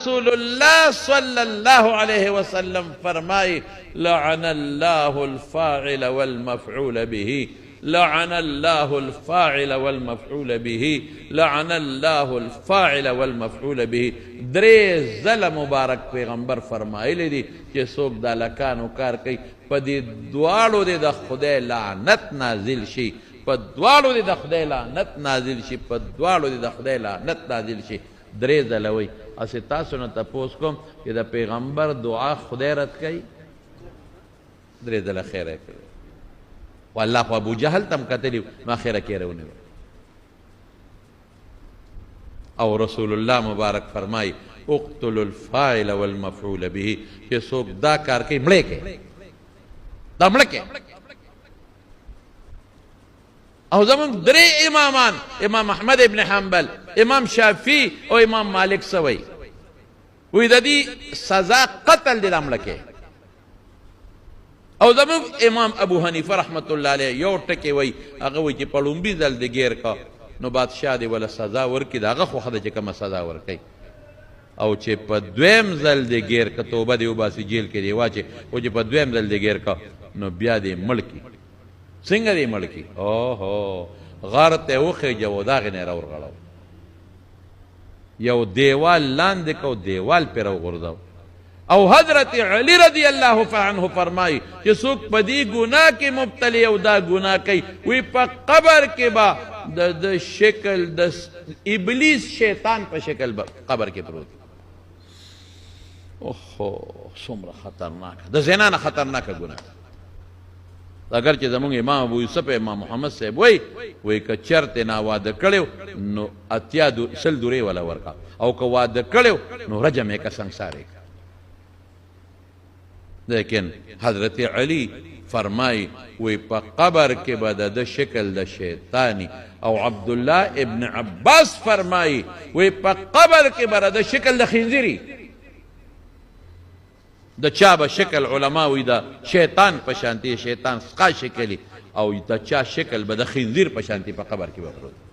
رسول اللہ صلی اللہ علیہ وسلم فرمائے لعن اللہ الفاعل والمفعول به لعن اللہ الفاعل والمفعول به لعن اللہ الفاعل والمفعول به درے ځل مبارک پیغمبر فرمائے دی کہ سوک دا لکانو کار کئی پا دی دوالو دی دا خدای لعنت نازل شی پا دوالو دی دا خدای لعنت نازل شی پا دوالو دی دا خدای لعنت نازل شی درے ځلوی اسی تاسو نه تپوس کوم چې د پیغمبر دعا خدای رد کوي درې ځله خیره کوي والله خو ابو جهل تم کتلی ما خیره کیره ونه او رسول الله مبارک فرمای اقتل الفاعل والمفعول به چې څوک دا کار کوي مړی کوي دا مړی کوي او زمون درې امامان امام احمد ابن حنبل امام شافعی او امام مالک سوی وی د دې سزا قتل دی دامړه کې او زمون امام ابو حنیفه رحمت الله علیه یو ټکی وی هغه وی چې پړومبي ځل دی غیر کا نو بادشاہ دی ولا سزا ورکړي داغه خو خدای چې کومه سزا ورکړي او چې په دویم ځل دی غیر کا توبه دی وباسي جیل کې دی واچي او چې په دویم ځل دی غیر کا نو بیا دی ملکی څنګه دی ملکی اوهو غار ته وخه جو داغه نه راور غړاو یو دیوال لاندې کو دیوال پر وغورځاو او حضرت علی رضی اللہ عنہ فرمائی کہ څوک په دې ګناه کې مبتلی او دا ګناه کوي وی په قبر کې با د شکل د ابلیس شیطان په شکل قبر کې پروت اوهو څومره خطرناک د زنا نه خطرناک ګناه اگر چې زمونږ امام ابو یوسف امام محمد صاحب وی که چرته نا واده کړو نو اتیا سل دورې ولا ورکا او که واده کړو نو رجم یې کا سنگسارې لیکن حضرت علی فرمای وی په قبر کې به د شکل د شیطانی او عبدالله ابن عباس فرمای وی په قبر کې به د شکل د خنزیری د چا به شکل علما وی دا شیطان په شانتی شیطان سقا شکلی او د چا شکل به د خنزیر په شانتی په قبر کې به پروت